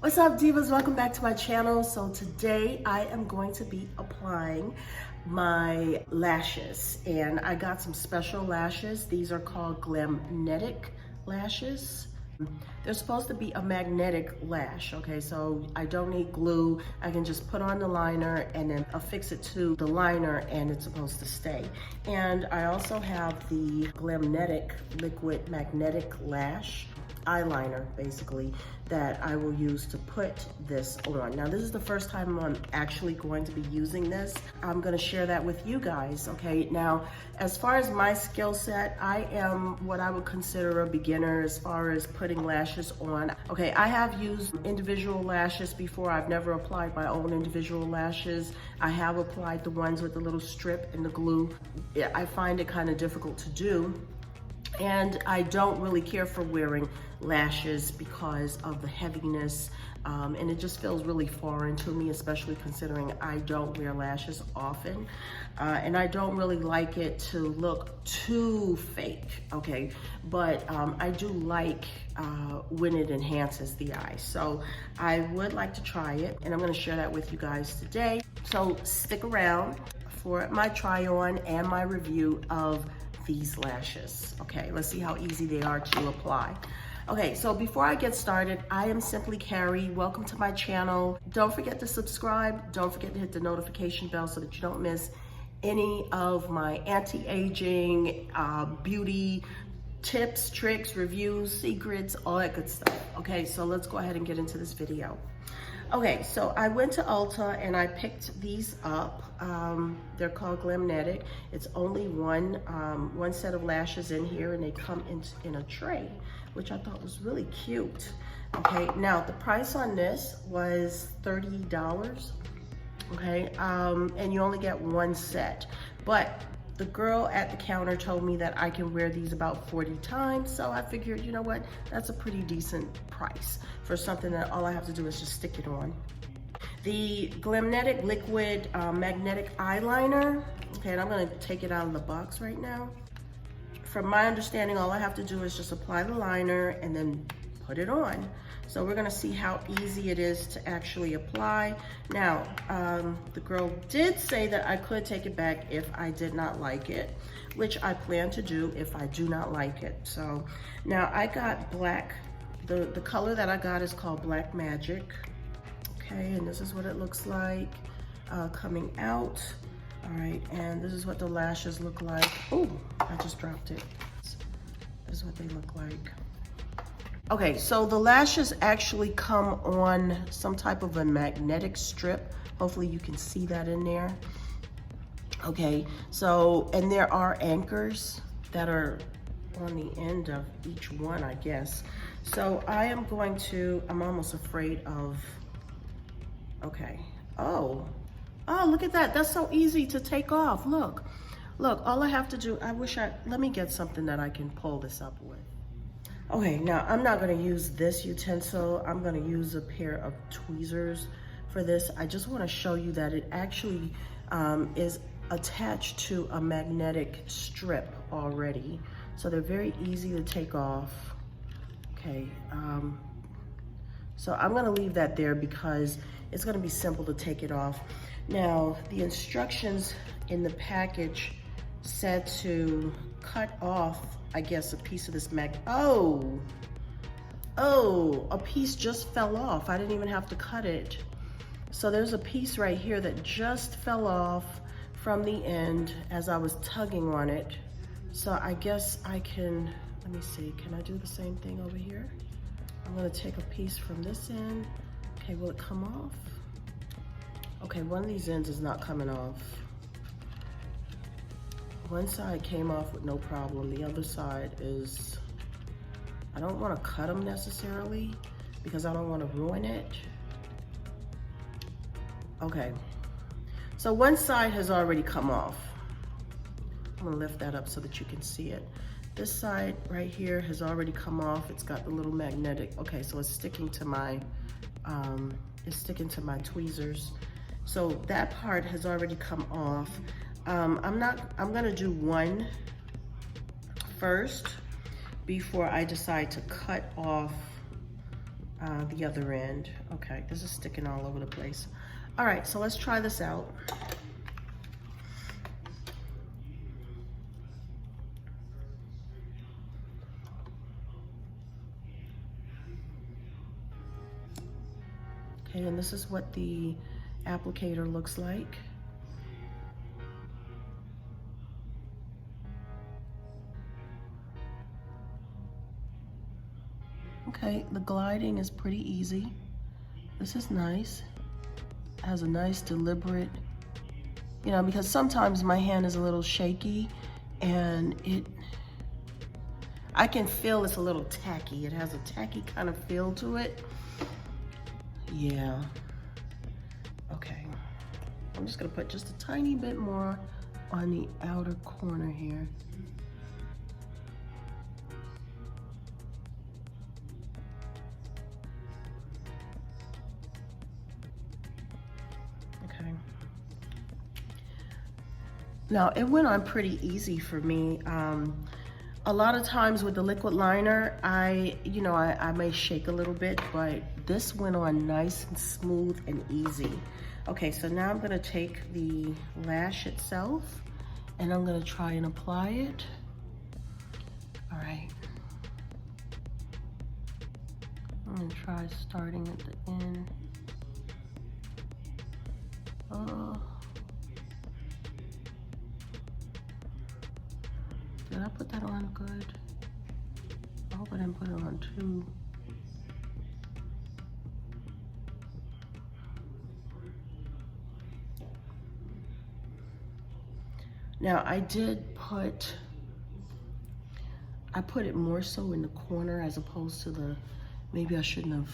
What's up, divas? Welcome back to my channel. So today I am going to be applying my lashes, and I got some special lashes. These are called Glamnetic lashes. They're supposed to be a magnetic lash, okay? So I don't need glue. I can just put on the liner and then affix it to the liner and it's supposed to stay. And I also have the Glamnetic liquid magnetic lash eyeliner, basically, that I will use to put this on. Now, this is the first time I'm actually going to be using this. I'm gonna share that with you guys, okay? Now, as far as my skill set, I am what I would consider a beginner as far as putting lashes on. Okay, I have used individual lashes before. I've never applied my own individual lashes. I have applied the ones with the little strip and the glue. I find it kind of difficult to do. And I don't really care for wearing lashes because of the heaviness, and it just feels really foreign to me, especially considering I don't wear lashes often, and I don't really like it to look too fake, okay? But I do like when it enhances the eye. So I would like to try it, and I'm gonna share that with you guys today. So stick around for my try on and my review of these lashes. Okay, let's see how easy they are to apply. Okay, so before I get started, I am Simply Carrie. Welcome to my channel. Don't forget to subscribe. Don't forget to hit the notification bell so that you don't miss any of my anti-aging, beauty tips, tricks, reviews, secrets, all that good stuff. Okay, so let's go ahead and get into this video. Okay, so I went to Ulta and I picked these up. They're called Glamnetic. It's only one set of lashes in here, and they come in a tray, which I thought was really cute. Okay, now the price on this was $30. Okay, and you only get one set, but the girl at the counter told me that I can wear these about 40 times, so I figured, you know what, that's a pretty decent price for something that all I have to do is just stick it on. The Glamnetic liquid magnetic eyeliner, okay, and I'm gonna take it out of the box right now. From my understanding, all I have to do is just apply the liner and then put it on. So we're gonna see how easy it is to actually apply. Now, the girl did say that I could take it back if I did not like it, which I plan to do if I do not like it. So now I got black, the color that I got is called Black Magic. Okay, and this is what it looks like coming out. All right, and this is what the lashes look like. Oh, I just dropped it. This is what they look like. Okay, so the lashes actually come on some type of a magnetic strip. Hopefully you can see that in there. Okay, so, and there are anchors that are on the end of each one, I guess. So I am going to, I'm almost afraid of, okay. Oh, look at that. That's so easy to take off. Look, all I have to do, let me get something that I can pull this up with. Okay, now I'm not gonna use this utensil. I'm gonna use a pair of tweezers for this. I just wanna show you that it actually is attached to a magnetic strip already. So they're very easy to take off. Okay, so I'm gonna leave that there because it's gonna be simple to take it off. Now, the instructions in the package said to cut off, I guess, a piece of this oh, a piece just fell off. I didn't even have to cut it. So there's a piece right here that just fell off from the end as I was tugging on it. So I guess I can, let me see, can I do the same thing over here? I'm gonna take a piece from this end. Okay, will it come off? Okay, one of these ends is not coming off. One side came off with no problem. The other side is, I don't want to cut them necessarily because I don't want to ruin it. Okay, so one side has already come off. I'm gonna lift that up so that you can see it. This side right here has already come off. It's got the little magnetic. Okay, so it's sticking to my tweezers. So that part has already come off. I'm gonna do one first before I decide to cut off the other end. Okay, this is sticking all over the place. All right, so let's try this out. Okay, and this is what the applicator looks like. Okay, the gliding is pretty easy. This is nice. It has a nice deliberate, you know, because sometimes my hand is a little shaky and I can feel it's a little tacky. It has a tacky kind of feel to it. Yeah. Okay. I'm just gonna put just a tiny bit more on the outer corner here. Okay. Now, it went on pretty easy for me. A lot of times with the liquid liner, I may shake a little bit, but this went on nice and smooth and easy. Okay, so now I'm gonna take the lash itself and I'm gonna try and apply it. All right. I'm gonna try starting at the end. Did I put that on good? I hope I didn't put it on too. Now I put it more so in the corner as opposed to the, maybe I shouldn't have.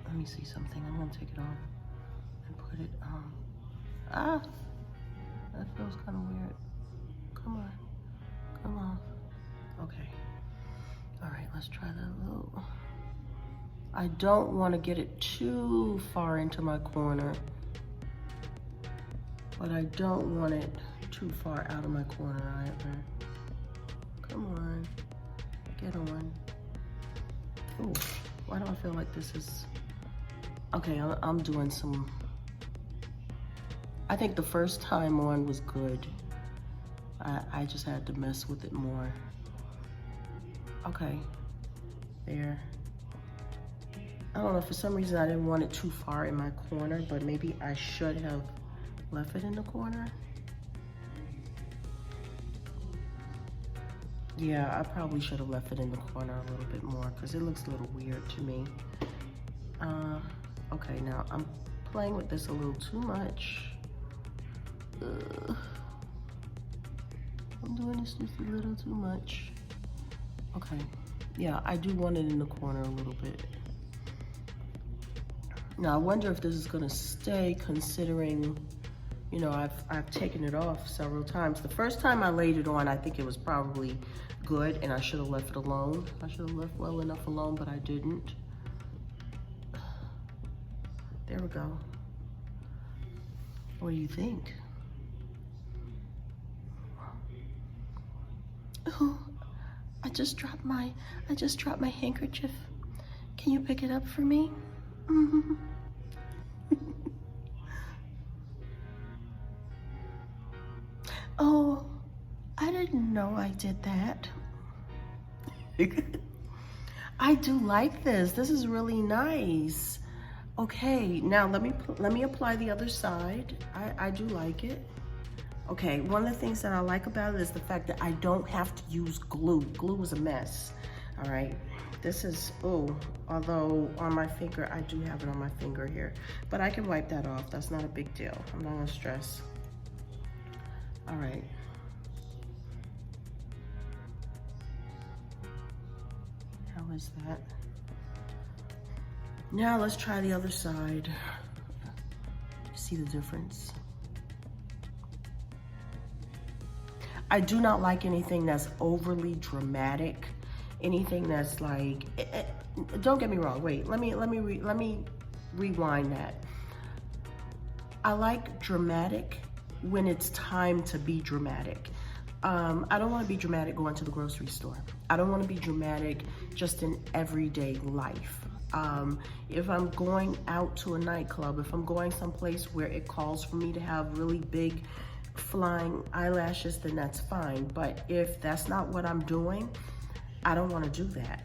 Let me see something. I'm gonna take it off and put it, that feels kind of weird. Come on. Come on. Okay. All right, let's try that a little. I don't want to get it too far into my corner, but I don't want it too far out of my corner either. Come on. Get on. Ooh, why do I feel like this is... Okay, I'm doing some... I think the first time on was good. I just had to mess with it more. Okay, there. I don't know, for some reason I didn't want it too far in my corner, but maybe I should have left it in the corner. Yeah, I probably should have left it in the corner a little bit more because it looks a little weird to me. Okay, now I'm playing with this a little too much. I'm doing this just a little too much. Okay, yeah, I do want it in the corner a little bit. Now I wonder if this is gonna stay, considering, you know, I've taken it off several times. The first time I laid it on, I think it was probably good and I should have left it alone. I should have left well enough alone, but I didn't. There we go. What do you think? Oh, I just dropped my handkerchief. Can you pick it up for me? Mm-hmm. Oh, I didn't know I did that. I do like this. This is really nice. Okay, now let me apply the other side. I do like it. Okay, one of the things that I like about it is the fact that I don't have to use glue. Glue is a mess. All right, this is, oh, although on my finger, I do have it on my finger here, but I can wipe that off. That's not a big deal. I'm not gonna stress. All right. How is that? Now let's try the other side. See the difference? I do not like anything that's overly dramatic. Anything that's like, don't get me wrong. Wait, let me rewind that. I like dramatic when it's time to be dramatic. I don't want to be dramatic going to the grocery store. I don't want to be dramatic just in everyday life. If I'm going out to a nightclub, if I'm going someplace where it calls for me to have really big flying eyelashes, then that's fine. But if that's not what I'm doing, I don't want to do that.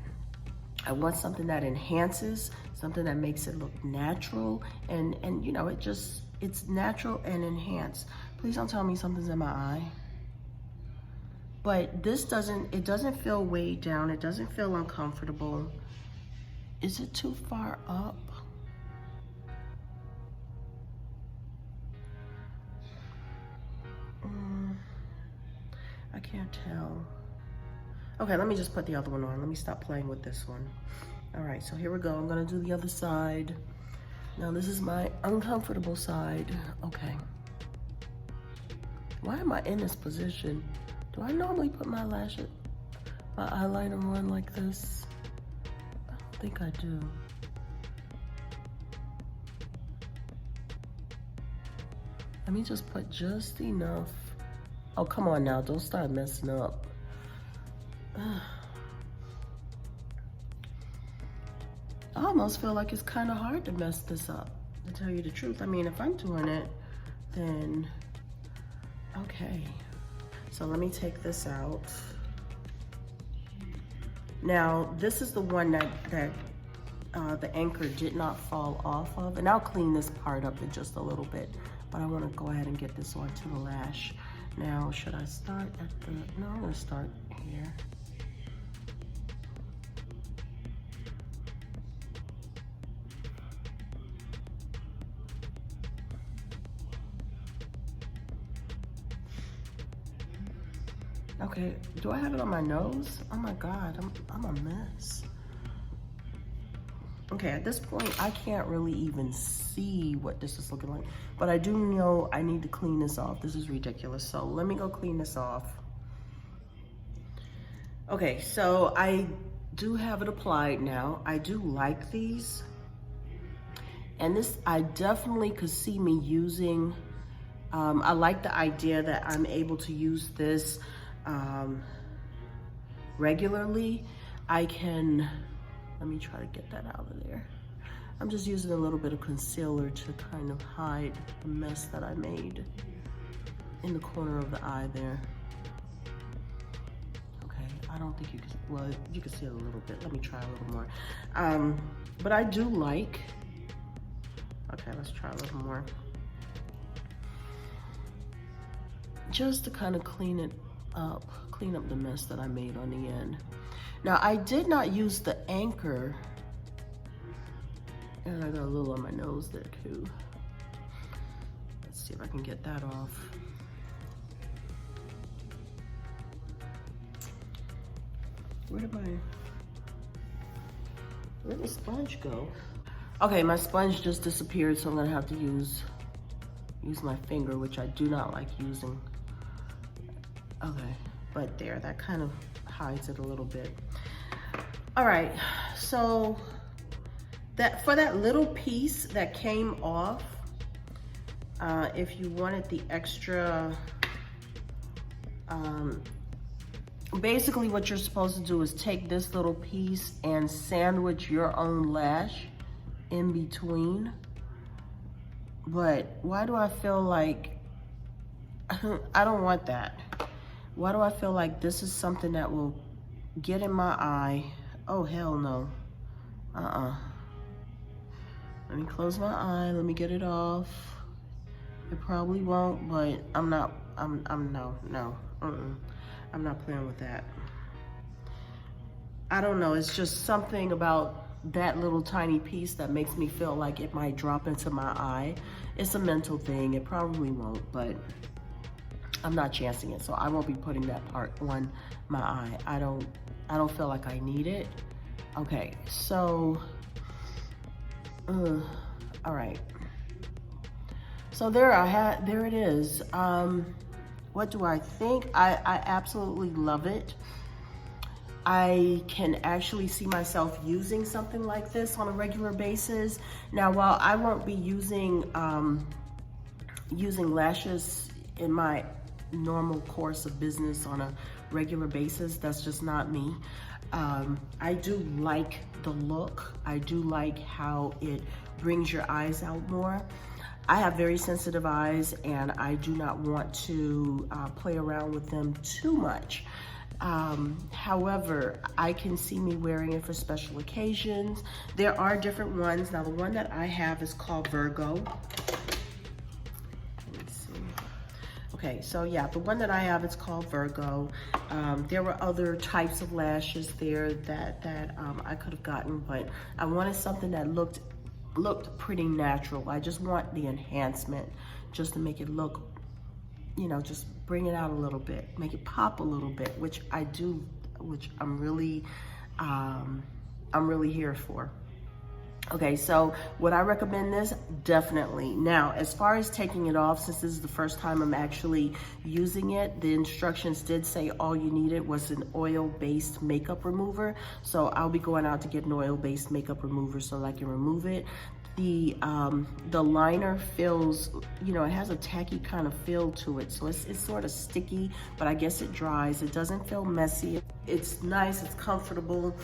I want something that enhances, something that makes it look natural, and you know, it's natural and enhanced. Please don't tell me something's in my eye. But this it doesn't feel weighed down. It doesn't feel uncomfortable. Is it too far up? I can't tell. Okay, let me just put the other one on. Let me stop playing with this one. All right, so here we go. I'm gonna do the other side. Now this is my uncomfortable side. Okay. Why am I in this position? Do I normally put my eyeliner on like this? I don't think I do. Let me just put just enough. Oh, come on now, don't start messing up. I almost feel like it's kind of hard to mess this up, to tell you the truth. I mean, if I'm doing it, then okay. So let me take this out. Now, this is the one that the anchor did not fall off of, and I'll clean this part up in just a little bit, but I want to go ahead and get this onto the lash. Now, should I start at the, no, I'm gonna start here. Okay, do I have it on my nose? Oh my God, I'm a mess. Okay, at this point, I can't really even see what this is looking like, but I do know I need to clean this off. This is ridiculous, so let me go clean this off. Okay, so I do have it applied now. I do like these, and this, I definitely could see me using, I like the idea that I'm able to use this regularly. I can, let me try to get that out of there. I'm just using a little bit of concealer to kind of hide the mess that I made in the corner of the eye there. Okay, I don't think you can, well, you can see it a little bit. Let me try a little more. But I do like, okay, let's try a little more. Just to kind of clean up the mess that I made on the end. Now, I did not use the anchor, and I got a little on my nose there too. Let's see if I can get that off. Where'd the sponge go? Okay, my sponge just disappeared, so I'm gonna have to use my finger, which I do not like using. Okay, but there, that kind of hides it a little bit. All right, so for that little piece that came off, if you wanted the extra, basically what you're supposed to do is take this little piece and sandwich your own lash in between. But why do I feel like, I don't want that. Why do I feel like this is something that will get in my eye? Oh, hell no. Let me close my eye, let me get it off. It probably won't, but I'm not playing with that. I don't know, it's just something about that little tiny piece that makes me feel like it might drop into my eye. It's a mental thing, it probably won't, but I'm not chancing it, so I won't be putting that part on my eye. I don't feel like I need it. Okay, so, all right. So there it is. What do I think? I absolutely love it. I can actually see myself using something like this on a regular basis. Now, while I won't be using lashes in my normal course of business on a regular basis, that's just not me. I do like the look. I do like how it brings your eyes out more. I have very sensitive eyes and I do not want to play around with them too much. However, I can see me wearing it for special occasions. There are different ones. Now the one that I have is called Virgo. Okay, so yeah, the one that I have, it's called Virgo. There were other types of lashes there that I could have gotten, but I wanted something that looked pretty natural. I just want the enhancement just to make it look, you know, just bring it out a little bit, make it pop a little bit, which I do, which I'm really here for. Okay, so would I recommend this? Definitely. Now, as far as taking it off, since this is the first time I'm actually using it, the instructions did say all you needed was an oil-based makeup remover. So I'll be going out to get an oil-based makeup remover so that I can remove it. The liner feels, you know, it has a tacky kind of feel to it. So it's sort of sticky, but I guess it dries. It doesn't feel messy. It's nice, it's comfortable.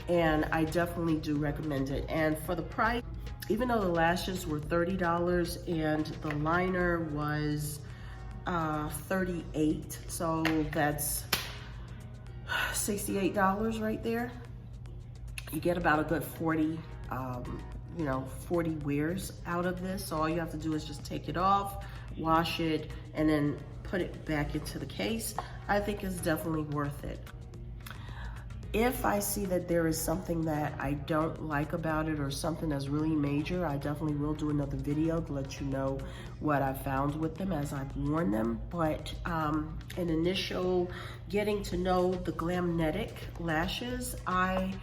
And I definitely do recommend it. And for the price, even though the lashes were $30 and the liner was $38, so that's $68 right there. You get about a good 40, 40 wears out of this. So all you have to do is just take it off, wash it, and then put it back into the case. I think it's definitely worth it. If I see that there is something that I don't like about it or something that's really major, I definitely will do another video to let you know what I found with them as I've worn them. But an initial getting to know the Glamnetic lashes, I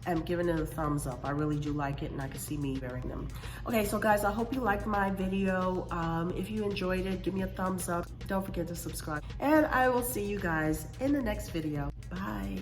am giving it a thumbs up. I really do like it and I can see me wearing them. Okay, so guys, I hope you liked my video. If you enjoyed it, give me a thumbs up. Don't forget to subscribe. And I will see you guys in the next video. Bye.